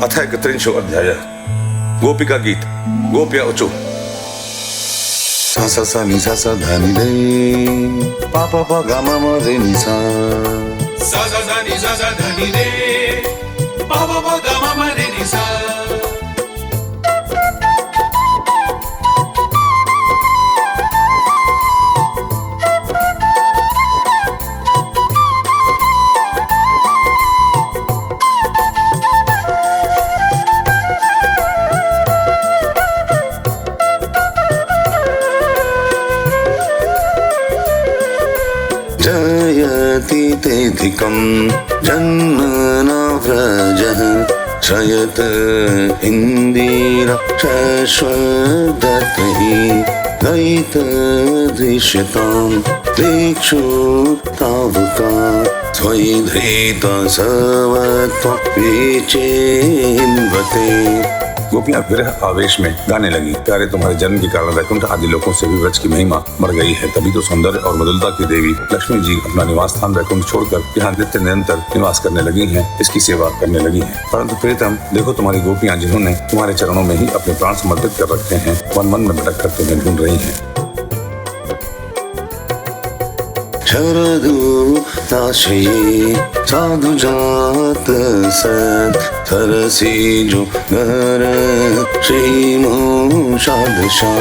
अथ एकत्रिंशो अध्याय गोपिका गीत गोप्या उचु सा सा सा नि सा सा धा नि रे पा पा पा गा मा मा रे नि सा सा सा सा नि सा सा धा नि रे पा पा पा गा मा मा रे नि सा। जयति तेधिकं जन्मना व्रजः शयत इन्दिरा शश्वदत्तैः दयितदृश्यतां दिक्षु तावका स्वैधृता सवत्वं विचिन्वते। गोपियां विरह आवेश में गाने लगी, प्यारे तुम्हारे जन्म के कारण वैकुंठ आदि लोकों से भी व्रज की महिमा बढ़ गई है। तभी तो सौंदर्य और मधुरता की देवी लक्ष्मी जी अपना निवास स्थान वैकुंठ छोड़कर यहाँ नित्य निरंतर निवास करने लगी हैं, इसकी सेवा करने लगी हैं। परंतु प्रियतम देखो, तुम्हारी गोपियां जिन्होंने तुम्हारे चरणों में ही अपने प्राण समर्पित कर रखे हैं, वन वन में भटक कर तुम्हें ढूंढ रही हैं। शरदूताशये साधु जात सत् सरसी जो घर श्रीमोषादशा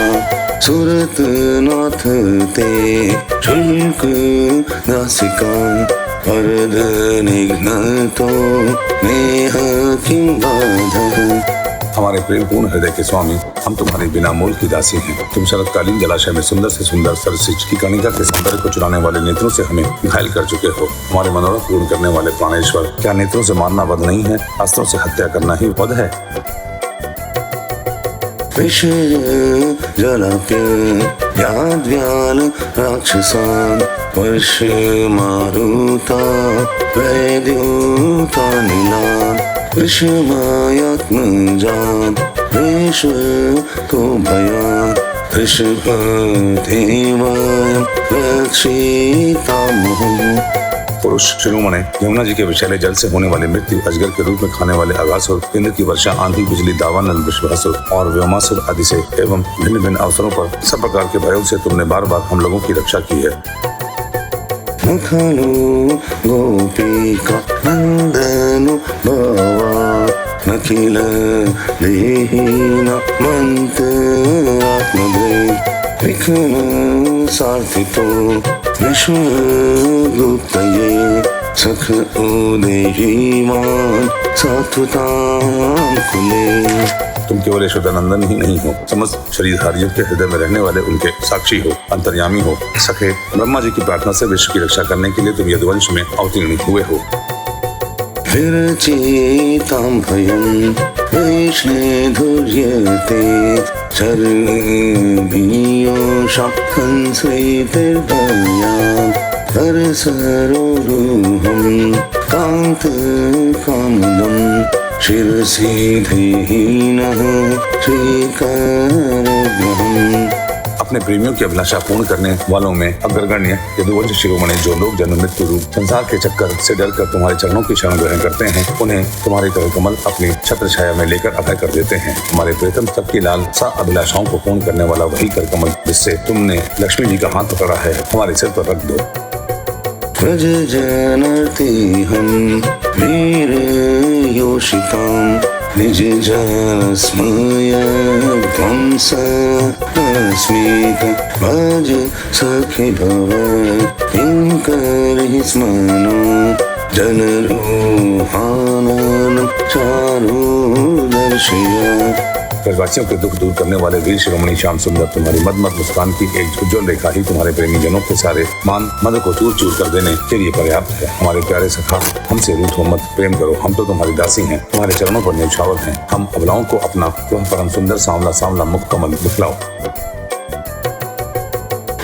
सुरत नाथ ते शुल्क नासिका वरद निघ्नतो नेह किं बाधः। हमारे प्रेम पूर्ण हृदय के स्वामी, हम तुम्हारे बिना मोल की दासी हैं। तुम शरतकालीन जलाशय में सुंदर से सुंदर सरसिज की कणिका के सौंदर्य को चुराने वाले नेत्रों से हमें घायल कर चुके हो। हमारे मनोरथ पूर्ण करने वाले प्राणेश्वर, क्या नेत्रों से मारना वध नहीं है? अस्त्रों से हत्या करना ही वध है। विषय जलाप्य याद्व्याल राक्षसान् वर्ष मारुता वैद्युता नीलान् विषमायात्मजान् विश्वतो भयात् ऋषभदेव रक्षितामहम्। पुरुष शिरोमणि यमुना जी के विषैले जल से होने वाले मृत्यु, अजगर के रूप में खाने वाले अगासुर, इंद्र की वर्षा, आंधी, बिजली, दावानल, विश्वासुर और व्योमासुर आदि से एवं भिन्न भिन्न अवसरों पर सब प्रकार के भयों से तुमने बार बार हम लोगों की रक्षा की है। खलु गोपिका नंदनु भवा नखिल देहिना मंत्रात्मदे विघ्न सार्थितो विश्वगुप्तये सख उदेहिमान् सात्वतां कुले। तुम केवल यशोदानंदन ही नहीं हो, समस्त शरीरधारियों के हृदय में रहने वाले उनके साक्षी हो, अंतर्यामी हो। सखे ब्रह्मा जी की प्रार्थना से विश्व की रक्षा करने के लिए तुम यदुवंश में अवतीर्ण हुए हो। विरचितां भयं वैष्णे धुर्यते शर्वीयोषां हंसैर्दयां करसरोरुहं कान्तकामदं शिरसि धीनः श्रीकरग्रहम्। अपने प्रेमियों की अभिलाषा पूर्ण करने वालों में अग्रगण्य यदुवंश शिरोमणि, जो लोग जन्म मृत्यु रूप संसार के चक्कर से डरकर तुम्हारे चरणों की शरण ग्रहण करते हैं, उन्हें तुम्हारे कर कमल अपनी छत्र छाया में लेकर अभय कर देते हैं। हमारे प्रियतम सबकी लालसा अभिलाषाओं को पूर्ण करने वाला वही कर कमल जिससे तुमने लक्ष्मी जी का हाथ पकड़ा है, हमारे सिर पर रख दो। व्रज जनर्तिहं वीर योषितां निज जनस्मयध्वंस अस्मित भज सखि भव किंकरि स्मनो जनरूहाननं चारुदर्शय। ब्रजवासियों के दुख दूर करने वाले वीर शिरोमणि श्याम सुंदर, तुम्हारी मद मुस्कान की एक उज्ज्वल रेखा ही तुम्हारे प्रेमी जनों के सारे मान मद को चूर चूर कर देने के लिए पर्याप्त है। हमारे प्यारे सखा, हमसे रूठो मत, प्रेम करो। हम तो तुम्हारी दासी हैं, तुम्हारे चरणों पर न्यौछावर हैं। हम अबलाओं को अपना वह परम सुंदर सांवला सांवला मुख कमल दिखलाओ।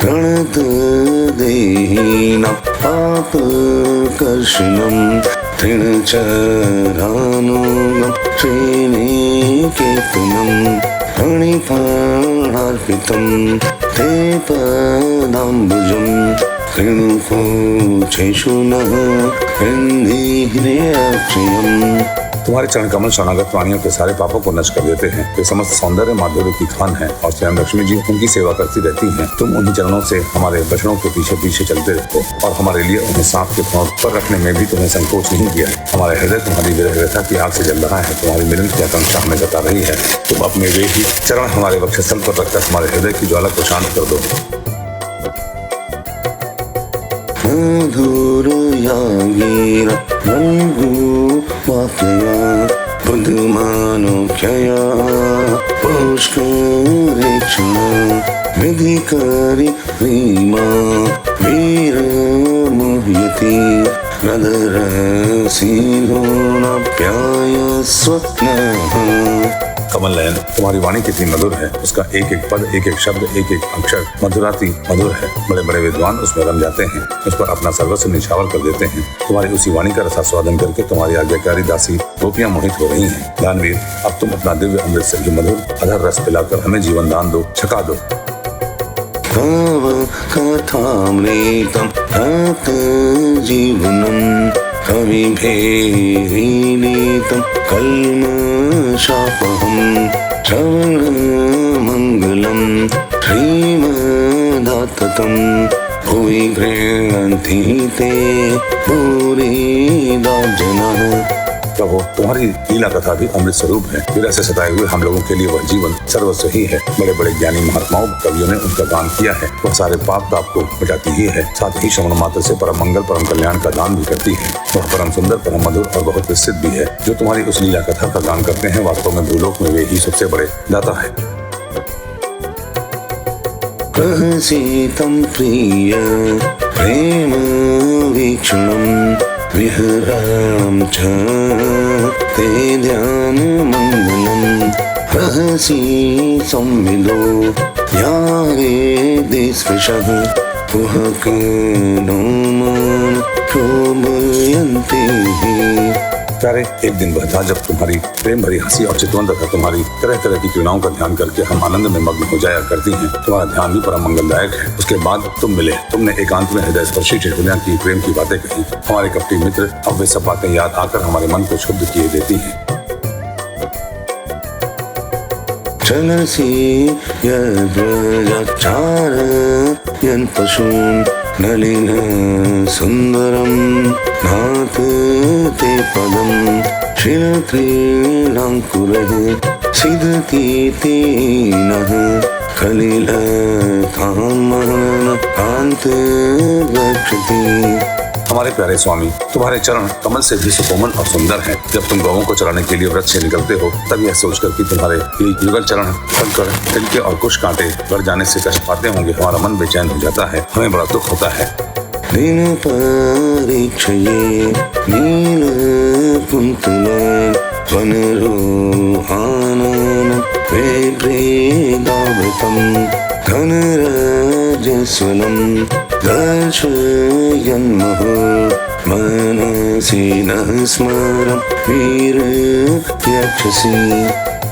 प्रणत देहिनां पाप कर्षणं तृणचरानुगं श्रीनिकेतनं फणिफणार्पितं ते पदाम्बुजं कृणुकोचेषु नः हृन्दिह्रियक्षयम्। तुम्हारे चरण कमल शरणागत प्राणियों के सारे पापों को नष्ट कर देते हैं। वे समस्त सौंदर्य माधुर्य की खान है और स्वयं लक्ष्मी जी उनकी सेवा करती रहती हैं। तुम उन्हीं चरणों से हमारे बछड़ों के पीछे पीछे चलते रहते और हमारे लिए उन्हें सांप के ठोंठ पर रखने में भी तुम्हें संकोच नहीं किया। हमारा हृदय तुम्हारी विरह व्यथा की आग से जल रहा है। तुम्हारी मिलन की आकांक्षा हमें जता रही है। तुम अपने वे ही चरण हमारे वक्षस्थल पर रखकर हमारे हृदय की ज्वाला को शांत कर दो। मधुर यागीरा रंगू वाक्या बुद्धमानोख्यया पुष्करेक्षण विधिकरी रीमा वीर मुह्यति रदरसीलोनाप्याय स्वप्नः। कमल नयन, तुम्हारी वाणी कितनी मधुर है। उसका एक एक पद, एक एक शब्द, एक एक अक्षर मधुराति मधुर है। बड़े बड़े विद्वान उसमें रम जाते हैं, उस पर अपना सर्वस्व निछावर कर देते हैं। तुम्हारी उसी वाणी का रसास्वादन करके तुम्हारी आज्ञाकारी दासी गोपियां मोहित हो रही हैं। दानवीर, अब तुम अपना दिव्य अमृत से भी मधुर अधर रस पिलाकर हमें जीवन दान दो, छका दो। कथामृतम जीवनम कविभिरीडितं कल्मषापहं श्रवणमङ्गलं श्रीमदाततं भुवि गृह्णन्ति ते भूरिदा जनाः। प्रभु, तुम्हारी लीला कथा भी अमृत स्वरूप है। विरह से सताए हुए हम लोगों के लिए वह जीवन सर्वस्व ही है। बड़े बड़े ज्ञानी महात्माओं कवियों ने उनका दान किया है। वह सारे पाप ताप को मिटाती ही है, साथ ही श्रवण मात्र से परम मंगल परम कल्याण का दान भी करती है। वह परम सुंदर परम मधुर और बहुत विस्तृत भी है। जो तुम्हारी उस लीला कथा का दान करते हैं वास्तव में भूलोक में वे ही सबसे बड़े दाता है। प्रहसितं प्रिय प्रेम वीक्षणं विहराम च ते ध्यान मंगलम रहसी संविदो यारे दिस्पृशः कुहक नोमन शोभयन्ति। प्यारे, एक दिन वह था जब तुम्हारी प्रेम भरी हंसी और चितवन तथा तुम्हारी तरह तरह की क्रीड़ाओं का ध्यान करके हम आनंद में मग्न हो जाया करती हैं। तुम्हारा ध्यान भी परम मंगलदायक है। उसके बाद तुम मिले। तुमने एकांत में हृदय स्पर्शी चुटकुलियां की, प्रेम की बातें कही। हमारे कपटी मित्र अब वे सब बातें याद आकर हमारे मन को क्षुब्ध किए देती हैं। चलसी यन पशून नलिन सुंदरम नाथ ते पदम श्रीलक्रीडांकुरः सिद्धति तेनः कलिल कामन कांत गच्छति। हमारे प्यारे स्वामी, तुम्हारे चरण कमल से भी सुकोमल और सुंदर हैं। जब तुम गौओं को चराने के लिए व्रत से निकलते हो तब यह सोचकर कि तुम्हारे ये युगल चरण थककर तिनके और कुछ कांटे गड़ जाने से कष्ट पाते होंगे, हमारा मन बेचैन हो जाता है। हमें बड़ा दुख होता है। दिन परीक्षये नील कुंतल वनरोहानन वेप्रेदावृतं घनरजस्वलं दर्शयन्मः मनसि न स्मरं वीरयक्षसि।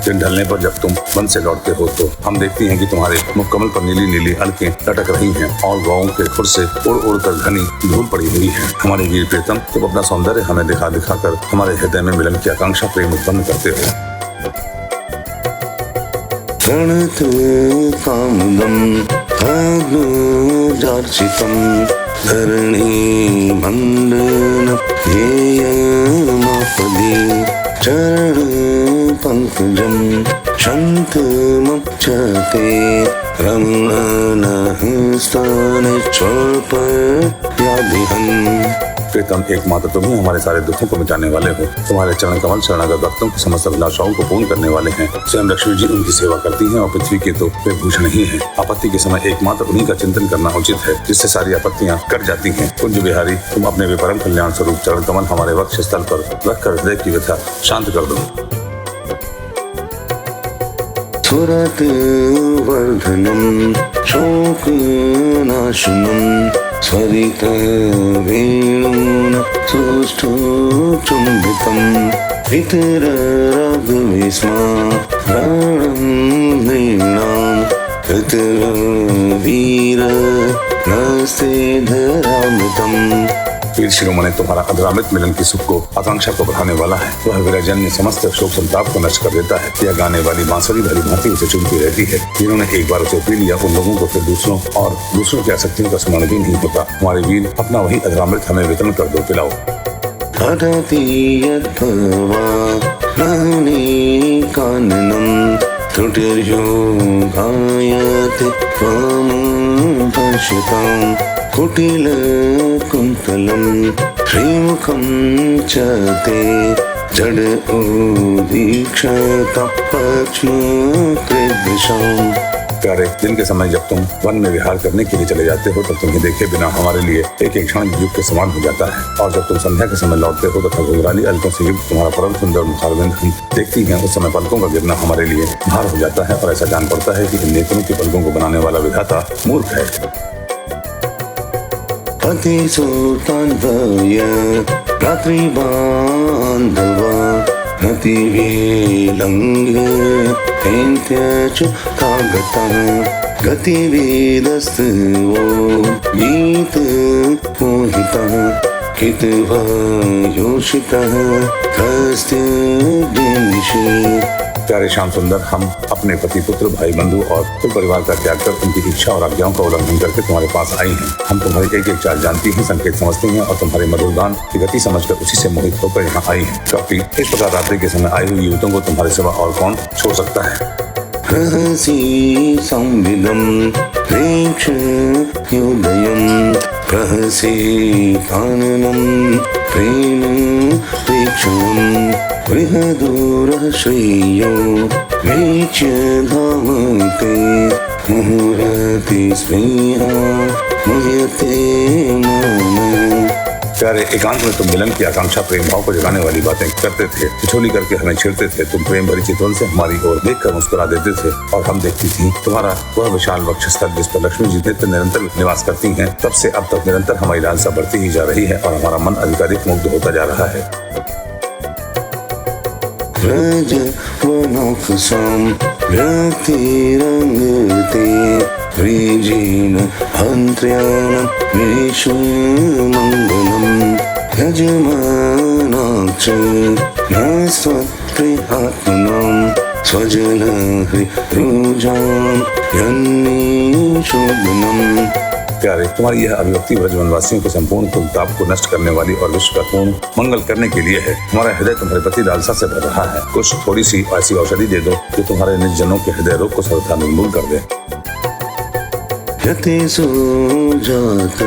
दिन ढलने पर जब तुम वन से लौटते हो तो हम देखती हैं कि तुम्हारे मुख कमल पर नीली नीली अलकें लटक रही हैं और गौओं के खुर से उड़ उड़ कर घनी धूल पड़ी हुई है। हमारे वीर प्रीतम, तुम अपना सौंदर्य हमें दिखा दिखा कर हमारे हृदय में मिलन की आकांक्षा प्रेम उत्पन्न करते हो। प्रणत कामदं अग्नोजार्चितं धरणी मंडन येयमापदि चरण पंकजं शन्तमक्षते रमणनः स्तनश्चोपयादिहन्। प्रीतम, एकमात्र तुम ही हमारे सारे दुखों को मिटाने वाले हो। तुम्हारे चरण कमल शरणागत भक्तों की समस्त अभिलाषाओं को पूर्ण करने वाले हैं। स्वयं लक्ष्मी जी उनकी सेवा करती हैं और पृथ्वी के तो वे भूषण ही हैं। आपत्ति के समय एकमात्र उन्हीं का चिंतन करना उचित है, जिससे सारी आपत्तियां कट जाती हैं। कुंज बिहारी, तुम अपने वे परम कल्याण स्वरूप चरण कमल हमारे वक्ष स्थल पर रखकर हृदय की व्यथा शांत कर दो। सुरत वर्धनम शोकनाशनम स्वरित वेणुन सुष्ठु चुंबितं पितर रागविस्मरणं नृणां पितर वीर नस्ते धरामृतम्। वीर शिरोमणि तुम्हारा अधरामृत मिलन की सुख को, आकांक्षा को बढ़ाने वाला है। वह विरहजन्य समस्त शोक संताप को नष्ट कर देता है। यह गाने वाली बांसुरी भली भांति उसे चुनती रहती है। जिन्होंने एक बार उसे पी लिया, उन लोगों को फिर दूसरों की आसक्तियों का स्मरण भी नहीं होता। हमारे वीर, अपना वही अधरामृत हमें वितरण कर दो, पिलाओ। अदति यद्भवा नानि काननं त्रुटिर्यो गायते त्वां पश्यतां कुटिलकुन्तलं श्रीमुखं च ते जड उदीक्षता पक्ष्मकृद्दिशाम्। प्यारे, दिन के समय जब तुम वन में विहार करने के लिए चले जाते हो, तब तुम्हें देखे बिना हमारे लिए एक एक क्षण युग के समान हो जाता है। और जब तुम संध्या के समय लौटते हो तथा घुंघराली अलकों से युक्त तुम्हारा परम सुंदर मुखारविंद हम देखती हैं, उस समय पलकों का गिरना हमारे लिए भार हो जाता है और ऐसा जान पड़ता है कि इन नेत्रों की पलकों को बनाने वाला विधाता मूर्ख है। पति सुतान्वय रात्रि बान्धवा नतिविलङ्घ्य तेन्त्यच कागतः गतिवेदस्तवो गीत मोहितः कितवयोषितः कस्य दिनिषि। प्यारे श्याम सुंदर, हम अपने पति, पुत्र, भाई, बंधु और कुल परिवार का त्याग कर उनकी इच्छा और आज्ञाओं का उल्लंघन करके तुम्हारे पास आई हैं। हम तुम्हारी एक एक चाल जानती हैं, संकेत समझती हैं और तुम्हारे मधुर गान की गति समझकर उसी से मोहित होकर यहाँ आई हैं। कपि, इस प्रकार रात्रि के समय आई हुई युवतियों को तुम्हारे सिवा और कौन छोड़ सकता है। रहसि संविदं प्रेक्षयोदयं प्रहसि काननं प्रेम प्रेक्षणं बृहदूरः श्रेयो वीक्ष्य धावते मुहुरति स्नेहा मुह्यते मनः। प्यारे, एकांत में तुम मिलन की आकांक्षा, प्रेम भाव को जगाने वाली बातें करते थे, ठिठोली करके हमें छेड़ते थे। तुम प्रेम भरी चितवन से हमारी ओर देखकर मुस्कुरा देते थे और हम देखती थी तुम्हारा वह विशाल वक्षस्थल जिस पर लक्ष्मी जी नित्य निरंतर निवास करती हैं। तब से अब तक निरंतर हमारी लालसा बढ़ती ही जा रही है और हमारा मन अधिकाधिक मुग्ध होता जा रहा है। व्रज वनोत्सवं व्यतिरङ्गते व्रीजेन हन्त्र्याणं विश्वमङ्गलं यजमानाच्च न स्वप्रियात्मनं स्वजनहृरुजां यन्निशोभनम्। प्यारे, तुम्हारी यह अभिव्यक्ति ब्रज वनवासियों के संपूर्ण ताप को नष्ट करने वाली और विश्व का पूर्ण मंगल करने के लिए है। हमारा हृदय तुम्हारे प्रति लालसा से भर रहा है। कुछ थोड़ी सी ऐसी औषधि दे दो जो तुम्हारे निज जनों के हृदय रोग को सर्वथा निर्मूल कर दे। यते सुजात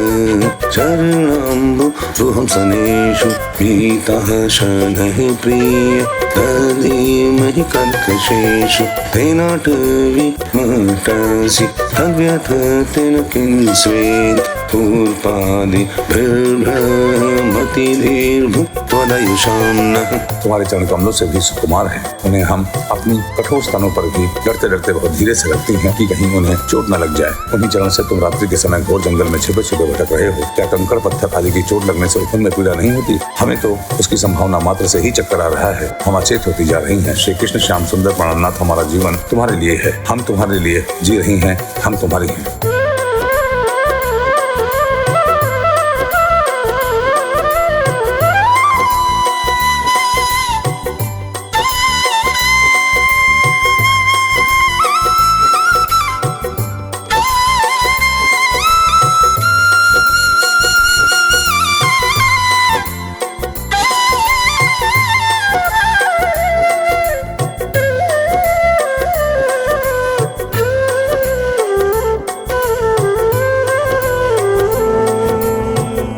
चरणाम्बुरुहंसनेषु पीतः शनैः प्रिय तदीमहि कर्कशेषु तेनाटविमटसि तद्व्यथतेन किं स्वेत् पूर्पादिर्भ्रमतिर्भुत्वदयुषान्नः। तुम्हारे चरण कमलों से भी सुकुमार है। उन्हें हम अपनी कठोर स्थानों पर भी डरते डरते बहुत धीरे से रखती हैं कि कहीं उन्हें चोट न लग जाए। उन्हीं चरण से तुम रात्रि के समय घोर जंगल में छिपे छिपे भटक रहे हो। क्या कंकड़ पत्थर आदि की चोट लगने से उनमें पीड़ा नहीं होती? हमें तो उसकी संभावना मात्र से ही चक्कर आ रहा है। हम अचेत होती जा रही हैं। श्री कृष्ण श्याम सुंदर प्राणनाथ, हमारा जीवन तुम्हारे लिए है। हम तुम्हारे लिए जी रही हैं, हम तुम्हारी हैं।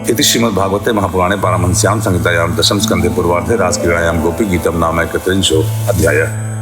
इति श्रीमद्भागवते महापुराणे पारमहंस्यां संहितायां दशम स्कंधे पूर्वार्धे रासक्रीडायां गोपी गीतम नामैकत्रिंशो अध्यायः।